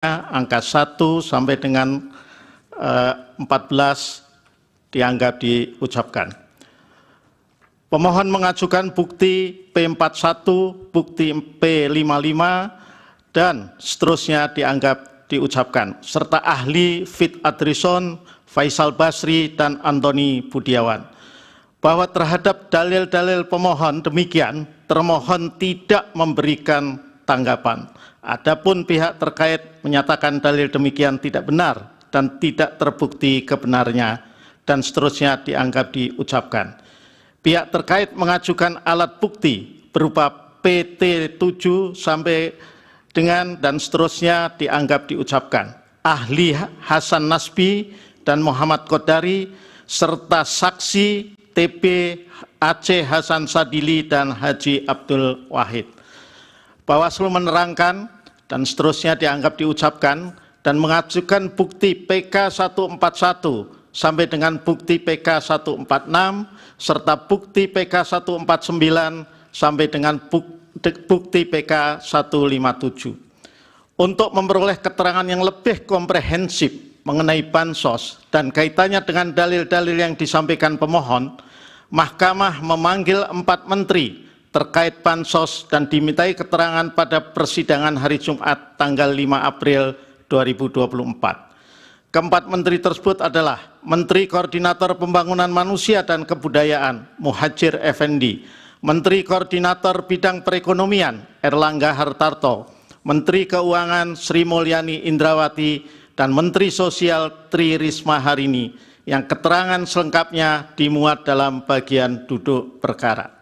angka 1 sampai dengan 14 dianggap diucapkan. Pemohon mengajukan bukti P41, bukti P55, dan seterusnya dianggap diucapkan, serta ahli Fit Adrison, Faisal Basri, dan Antoni Budiawan. Bahwa terhadap dalil-dalil pemohon demikian, termohon tidak memberikan tanggapan. Adapun pihak terkait menyatakan dalil demikian tidak benar dan tidak terbukti kebenarnya, dan seterusnya dianggap diucapkan. Pihak terkait mengajukan alat bukti berupa PT7 sampai dengan dan seterusnya dianggap diucapkan. Ahli Hasan Nasbi dan Muhammad Qodari serta saksi TP Aceh Hasan Sadili dan Haji Abdul Wahid. Bawaslu menerangkan dan seterusnya dianggap diucapkan dan mengajukan bukti PK 141 sampai dengan bukti PK 146 serta bukti PK 149 sampai dengan bukti PK 157. Untuk memperoleh keterangan yang lebih komprehensif mengenai bansos dan kaitannya dengan dalil-dalil yang disampaikan pemohon, Mahkamah memanggil 4 menteri terkait bansos dan dimintai keterangan pada persidangan hari Jumat tanggal 5 April 2024. Keempat menteri tersebut adalah Menteri Koordinator Pembangunan Manusia dan Kebudayaan Muhadjir Effendi, Menteri Koordinator Bidang Perekonomian Erlangga Hartarto, Menteri Keuangan Sri Mulyani Indrawati, dan Menteri Sosial Tri Risma Harini, yang keterangan selengkapnya dimuat dalam bagian duduk perkara.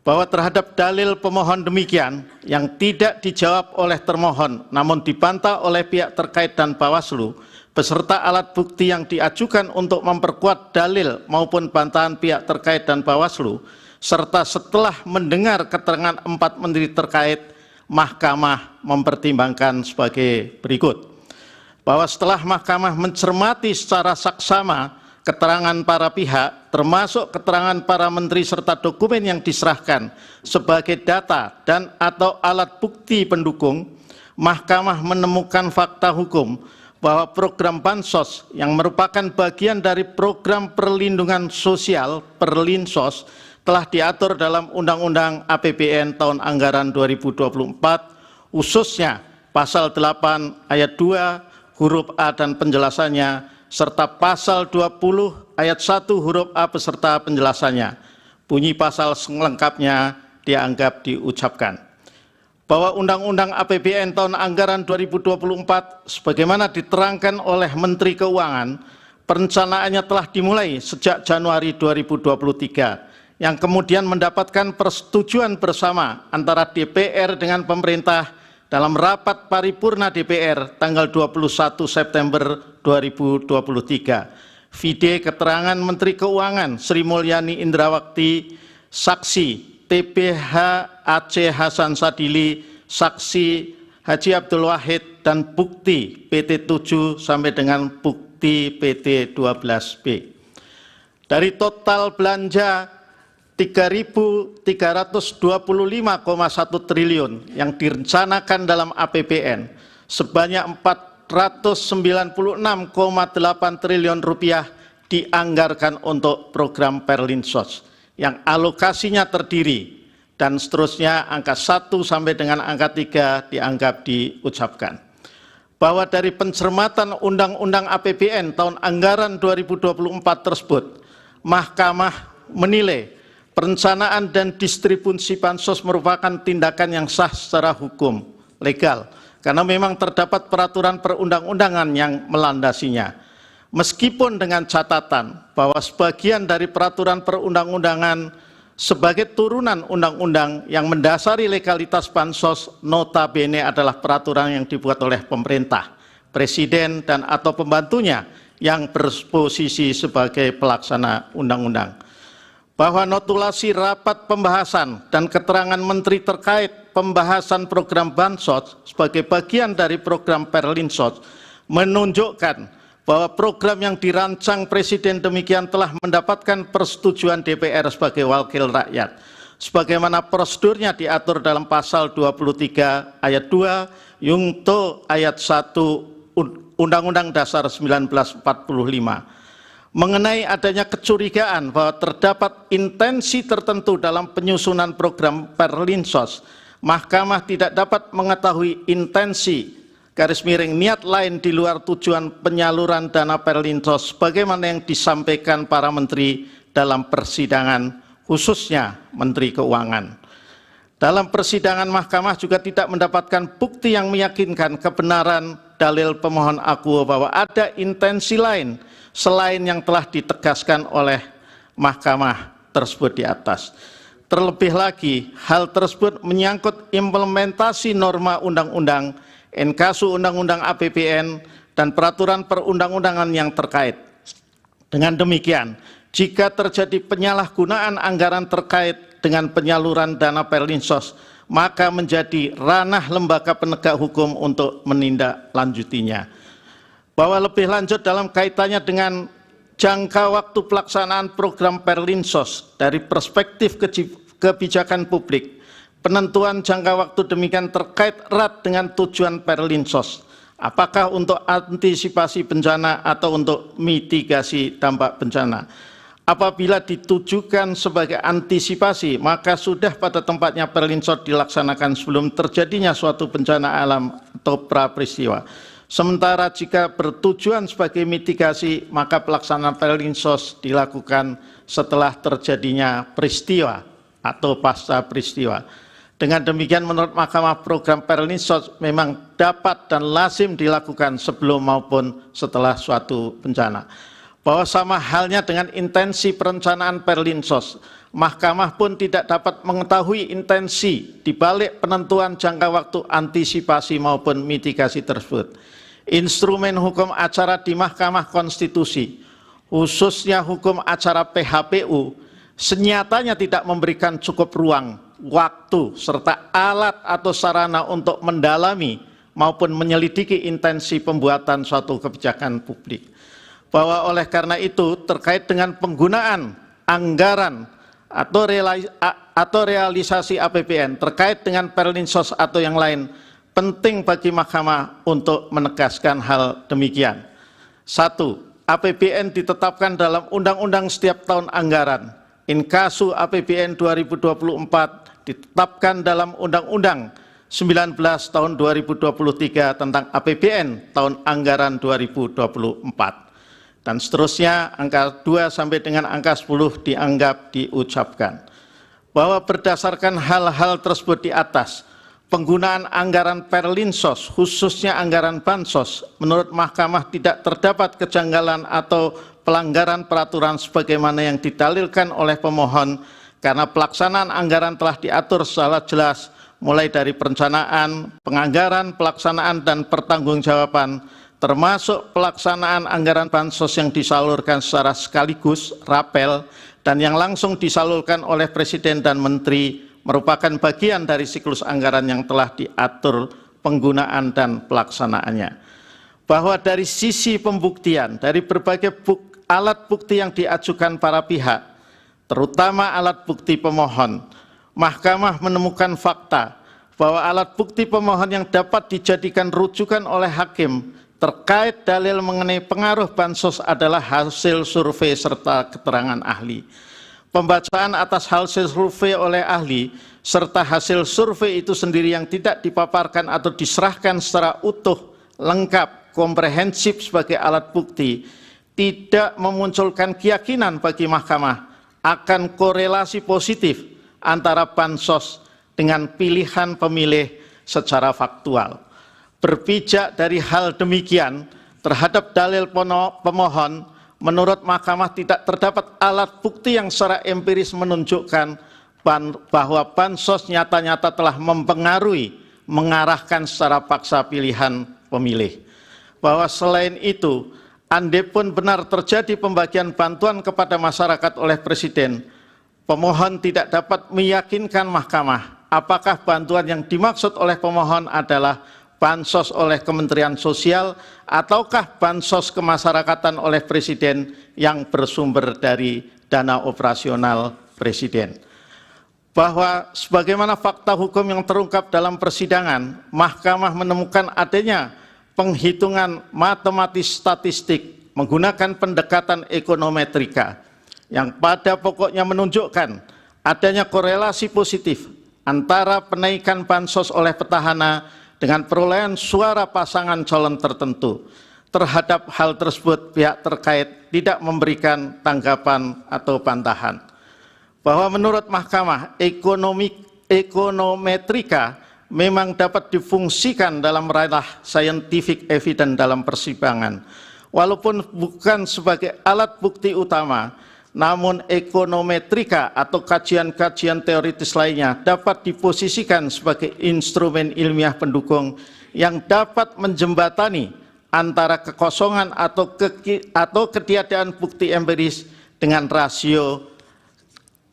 Bahwa terhadap dalil pemohon demikian yang tidak dijawab oleh termohon namun dibantah oleh pihak terkait dan Bawaslu beserta alat bukti yang diajukan untuk memperkuat dalil maupun bantahan pihak terkait dan Bawaslu, serta setelah mendengar keterangan 4 menteri terkait, Mahkamah mempertimbangkan sebagai berikut. Bahwa setelah Mahkamah mencermati secara saksama keterangan para pihak, termasuk keterangan para menteri serta dokumen yang diserahkan sebagai data dan atau alat bukti pendukung, Mahkamah menemukan fakta hukum bahwa program bansos yang merupakan bagian dari program perlindungan sosial Perlinsos telah diatur dalam Undang-Undang APBN tahun anggaran 2024, khususnya pasal 8 ayat 2 huruf A dan penjelasannya, serta pasal 20 ayat 1 huruf A beserta penjelasannya. Bunyi pasal selengkapnya dianggap diucapkan. Bahwa Undang-Undang APBN tahun anggaran 2024 sebagaimana diterangkan oleh Menteri Keuangan, perencanaannya telah dimulai sejak Januari 2023, yang kemudian mendapatkan persetujuan bersama antara DPR dengan pemerintah dalam rapat paripurna DPR tanggal 21 September 2023. Vide keterangan Menteri Keuangan Sri Mulyani Indrawati, saksi TPH Aceh Hasan Sadili, saksi Haji Abdul Wahid, dan bukti PT7 sampai dengan bukti PT12B. Dari total belanja 3.325,1 triliun yang direncanakan dalam APBN, sebanyak 496,8 triliun rupiah dianggarkan untuk program Perlinsos yang alokasinya terdiri, dan seterusnya angka 1 sampai dengan angka 3 dianggap diucapkan. Bahwa dari pencermatan Undang-Undang APBN tahun anggaran 2024 tersebut, Mahkamah menilai perencanaan dan distribusi bansos merupakan tindakan yang sah secara hukum legal, karena memang terdapat peraturan perundang-undangan yang melandasinya. Meskipun dengan catatan bahwa sebagian dari peraturan perundang-undangan sebagai turunan undang-undang yang mendasari legalitas bansos notabene adalah peraturan yang dibuat oleh pemerintah, presiden, dan atau pembantunya yang berposisi sebagai pelaksana undang-undang. Bahwa notulasi rapat pembahasan dan keterangan menteri terkait pembahasan program bansos sebagai bagian dari program Perlinsos menunjukkan bahwa program yang dirancang Presiden demikian telah mendapatkan persetujuan DPR sebagai wakil rakyat, sebagaimana prosedurnya diatur dalam pasal 23 ayat 2 Yungto ayat 1 Undang-Undang Dasar 1945 mengenai adanya kecurigaan bahwa terdapat intensi tertentu dalam penyusunan program Perlinsos, Mahkamah tidak dapat mengetahui intensi / niat lain di luar tujuan penyaluran dana Perlinsos sebagaimana yang disampaikan para menteri dalam persidangan, khususnya Menteri Keuangan. Dalam persidangan, Mahkamah juga tidak mendapatkan bukti yang meyakinkan kebenaran dalil pemohon akuo bahwa ada intensi lain selain yang telah ditegaskan oleh Mahkamah tersebut di atas. Terlebih lagi, hal tersebut menyangkut implementasi norma undang-undang, inkasu undang-undang APBN, dan peraturan perundang-undangan yang terkait. Dengan demikian, jika terjadi penyalahgunaan anggaran terkait dengan penyaluran dana Perlinsos, maka menjadi ranah lembaga penegak hukum untuk menindaklanjutinya. Bahwa lebih lanjut dalam kaitannya dengan jangka waktu pelaksanaan program Perlinsos dari perspektif kebijakan publik, penentuan jangka waktu demikian terkait erat dengan tujuan Perlinsos, apakah untuk antisipasi bencana atau untuk mitigasi dampak bencana. Apabila ditujukan sebagai antisipasi, maka sudah pada tempatnya Perlinsos dilaksanakan sebelum terjadinya suatu bencana alam atau pra-peristiwa. Sementara jika bertujuan sebagai mitigasi, maka pelaksanaan Perlinsos dilakukan setelah terjadinya peristiwa atau pasca peristiwa. Dengan demikian, menurut Mahkamah, program Perlinsos memang dapat dan lazim dilakukan sebelum maupun setelah suatu bencana. Bahwa sama halnya dengan intensi perencanaan Perlinsos, Mahkamah pun tidak dapat mengetahui intensi di balik penentuan jangka waktu antisipasi maupun mitigasi tersebut. Instrumen hukum acara di Mahkamah Konstitusi, khususnya hukum acara PHPU, senyatanya tidak memberikan cukup ruang, waktu, serta alat atau sarana untuk mendalami maupun menyelidiki intensi pembuatan suatu kebijakan publik. Bahwa oleh karena itu, terkait dengan penggunaan anggaran atau realisasi APBN terkait dengan Perlinsos atau yang lain, penting bagi Mahkamah untuk menegaskan hal demikian. 1. APBN ditetapkan dalam undang-undang setiap tahun anggaran. Inkasu APBN 2024 ditetapkan dalam Undang-Undang 19 tahun 2023 tentang APBN tahun anggaran 2024. Dan seterusnya, angka 2 sampai dengan angka 10 dianggap diucapkan. Bahwa berdasarkan hal-hal tersebut di atas, penggunaan anggaran Perlinsos, khususnya anggaran Bansos, menurut Mahkamah tidak terdapat kejanggalan atau pelanggaran peraturan sebagaimana yang didalilkan oleh pemohon, karena pelaksanaan anggaran telah diatur secara jelas, mulai dari perencanaan, penganggaran, pelaksanaan, dan pertanggungjawaban, termasuk pelaksanaan anggaran Bansos yang disalurkan secara sekaligus, rapel, dan yang langsung disalurkan oleh Presiden dan Menteri, merupakan bagian dari siklus anggaran yang telah diatur penggunaan dan pelaksanaannya. Bahwa dari sisi pembuktian, dari berbagai alat bukti yang diajukan para pihak, terutama alat bukti pemohon, Mahkamah menemukan fakta bahwa alat bukti pemohon yang dapat dijadikan rujukan oleh hakim terkait dalil mengenai pengaruh Bansos adalah hasil survei serta keterangan ahli. Pembacaan atas hasil survei oleh ahli serta hasil survei itu sendiri yang tidak dipaparkan atau diserahkan secara utuh, lengkap, komprehensif sebagai alat bukti, tidak memunculkan keyakinan bagi Mahkamah akan korelasi positif antara Bansos dengan pilihan pemilih secara faktual. Berpijak dari hal demikian terhadap dalil pemohon, menurut Mahkamah tidak terdapat alat bukti yang secara empiris menunjukkan bahwa Bansos nyata-nyata telah mempengaruhi, mengarahkan secara paksa pilihan pemilih. Bahwa selain itu, andai-pun benar terjadi pembagian bantuan kepada masyarakat oleh Presiden, pemohon tidak dapat meyakinkan Mahkamah apakah bantuan yang dimaksud oleh pemohon adalah Bansos oleh Kementerian Sosial ataukah Bansos kemasyarakatan oleh Presiden yang bersumber dari dana operasional Presiden. bahwa sebagaimana fakta hukum yang terungkap dalam persidangan, Mahkamah menemukan adanya penghitungan matematis statistik menggunakan pendekatan ekonometrika yang pada pokoknya menunjukkan adanya korelasi positif antara penaikan bansos oleh petahana dengan perolehan suara pasangan calon tertentu. Terhadap hal tersebut, pihak terkait tidak memberikan tanggapan atau bantahan. Bahwa menurut Mahkamah, ekonometrika memang dapat difungsikan dalam ranah scientific evidence dalam persidangan. Walaupun bukan sebagai alat bukti utama, namun ekonometrika atau kajian-kajian teoritis lainnya dapat diposisikan sebagai instrumen ilmiah pendukung yang dapat menjembatani antara kekosongan atau ketiadaan bukti empiris dengan rasio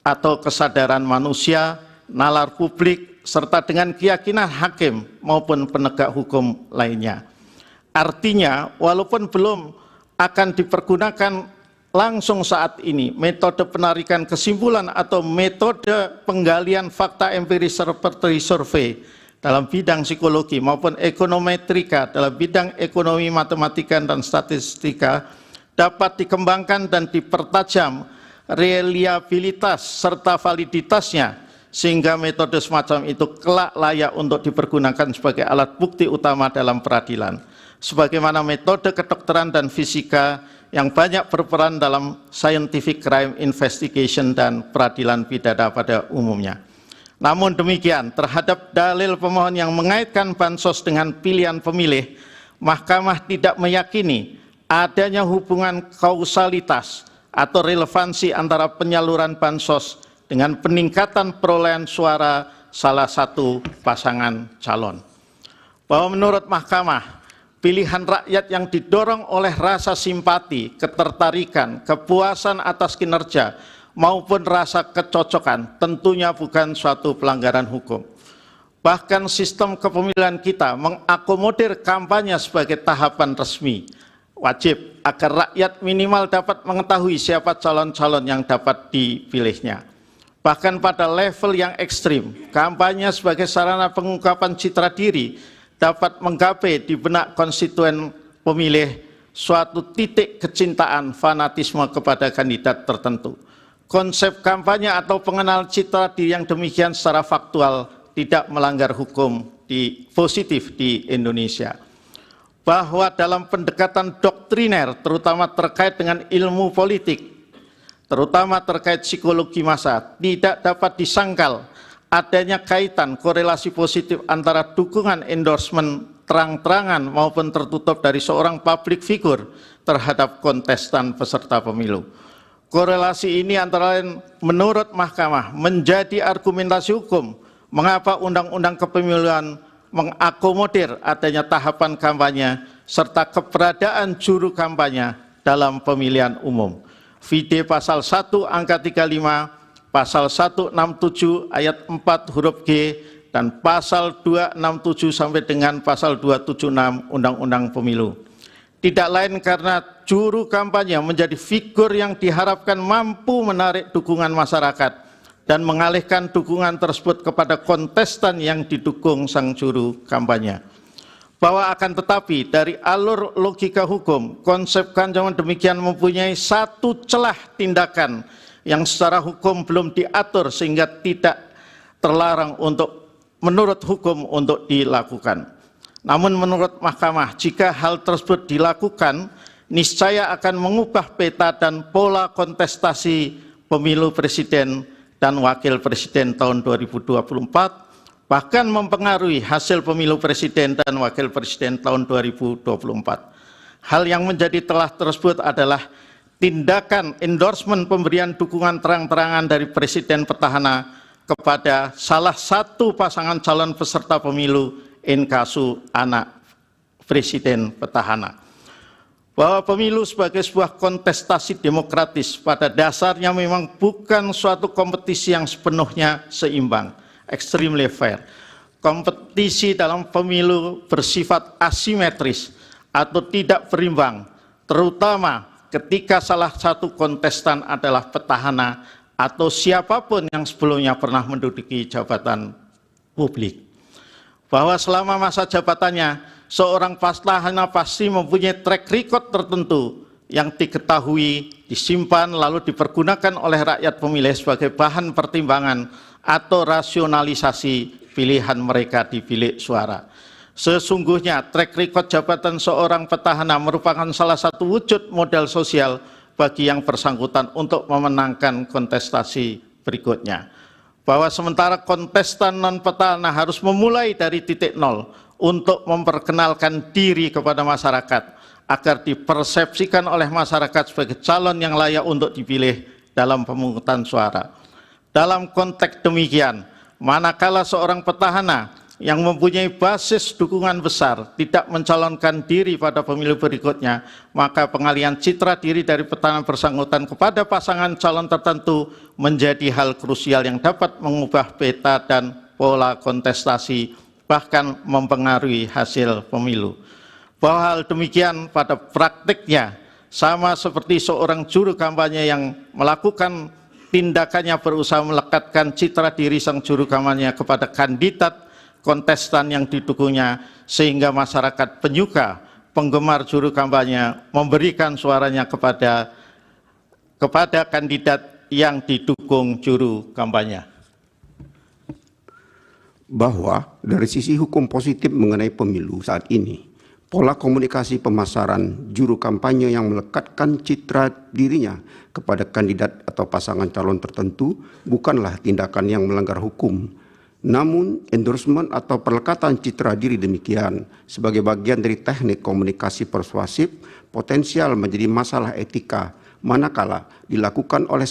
atau kesadaran manusia, nalar publik, serta dengan keyakinan hakim maupun penegak hukum lainnya. Artinya, walaupun belum akan dipergunakan langsung saat ini, metode penarikan kesimpulan atau metode penggalian fakta empiris seperti survei dalam bidang psikologi maupun ekonometrika dalam bidang ekonomi, matematika, dan statistika dapat dikembangkan dan dipertajam reliabilitas serta validitasnya sehingga metode semacam itu kelak layak untuk dipergunakan sebagai alat bukti utama dalam peradilan. Sebagaimana metode kedokteran dan fisika yang banyak berperan dalam scientific crime investigation dan peradilan pidana pada umumnya. Namun demikian, terhadap dalil pemohon yang mengaitkan bansos dengan pilihan pemilih, Mahkamah tidak meyakini adanya hubungan kausalitas atau relevansi antara penyaluran bansos dengan peningkatan perolehan suara salah satu pasangan calon. Bahwa menurut Mahkamah, pilihan rakyat yang didorong oleh rasa simpati, ketertarikan, kepuasan atas kinerja, maupun rasa kecocokan tentunya bukan suatu pelanggaran hukum. Bahkan sistem kepemilian kita mengakomodir kampanye sebagai tahapan resmi, wajib agar rakyat minimal dapat mengetahui siapa calon-calon yang dapat dipilihnya. Bahkan pada level yang ekstrim, kampanye sebagai sarana pengungkapan citra diri dapat menggapai di benak konstituen pemilih suatu titik kecintaan fanatisme kepada kandidat tertentu. Konsep kampanye atau pengenal citra diri yang demikian secara faktual tidak melanggar hukum positif di Indonesia. Bahwa dalam pendekatan doktriner, terutama terkait dengan ilmu politik, terutama terkait psikologi massa, tidak dapat disangkal adanya kaitan korelasi positif antara dukungan endorsement terang-terangan maupun tertutup dari seorang public figure terhadap kontestan peserta pemilu. Korelasi ini antara lain menurut Mahkamah menjadi argumentasi hukum mengapa Undang-Undang Kepemiluan mengakomodir adanya tahapan kampanye serta keberadaan juru kampanye dalam pemilihan umum. VD pasal 1 angka 35, pasal 167 ayat 4 huruf G, dan pasal 267 sampai dengan pasal 276 Undang-Undang Pemilu. Tidak lain karena juru kampanye menjadi figur yang diharapkan mampu menarik dukungan masyarakat dan mengalihkan dukungan tersebut kepada kontestan yang didukung sang juru kampanye. Bahwa akan tetapi dari alur logika hukum, konsep kanjaman demikian mempunyai satu celah tindakan yang secara hukum belum diatur sehingga tidak terlarang untuk menurut hukum untuk dilakukan. Namun menurut Mahkamah, jika hal tersebut dilakukan, niscaya akan mengubah peta dan pola kontestasi pemilu presiden dan wakil presiden tahun 2024, bahkan mempengaruhi hasil pemilu presiden dan wakil presiden tahun 2024. Hal yang menjadi telah tersebut adalah tindakan endorsement pemberian dukungan terang-terangan dari presiden petahana kepada salah satu pasangan calon peserta pemilu in casu anak presiden petahana. Bahwa pemilu sebagai sebuah kontestasi demokratis pada dasarnya memang bukan suatu kompetisi yang sepenuhnya seimbang, extremely fair. Kompetisi dalam pemilu bersifat asimetris atau tidak berimbang, terutama ketika salah satu kontestan adalah petahana atau siapapun yang sebelumnya pernah menduduki jabatan publik. Bahwa selama masa jabatannya, seorang petahana pasti mempunyai track record tertentu yang diketahui, disimpan, lalu dipergunakan oleh rakyat pemilih sebagai bahan pertimbangan atau rasionalisasi pilihan mereka di bilik suara. Sesungguhnya track record jabatan seorang petahana merupakan salah satu wujud modal sosial bagi yang bersangkutan untuk memenangkan kontestasi berikutnya. Bahwa sementara kontestan non-petahana harus memulai dari titik nol untuk memperkenalkan diri kepada masyarakat agar dipersepsikan oleh masyarakat sebagai calon yang layak untuk dipilih dalam pemungutan suara. Dalam konteks demikian, manakala seorang petahana yang mempunyai basis dukungan besar tidak mencalonkan diri pada pemilu berikutnya, maka pengalihan citra diri dari petahana bersangkutan kepada pasangan calon tertentu menjadi hal krusial yang dapat mengubah peta dan pola kontestasi, bahkan mempengaruhi hasil pemilu. Bahwa hal demikian pada praktiknya sama seperti seorang juru kampanye yang melakukan tindakannya berusaha melekatkan citra diri sang juru kampanye kepada kandidat kontestan yang didukungnya, sehingga masyarakat penyuka, penggemar juru kampanye memberikan suaranya kepada kandidat yang didukung juru kampanye. Bahwa dari sisi hukum positif mengenai pemilu saat ini, pola komunikasi pemasaran juru kampanye yang melekatkan citra dirinya kepada kandidat atau pasangan calon tertentu bukanlah tindakan yang melanggar hukum. Namun, endorsement atau perlekatan citra diri demikian sebagai bagian dari teknik komunikasi persuasif potensial menjadi masalah etika manakala dilakukan oleh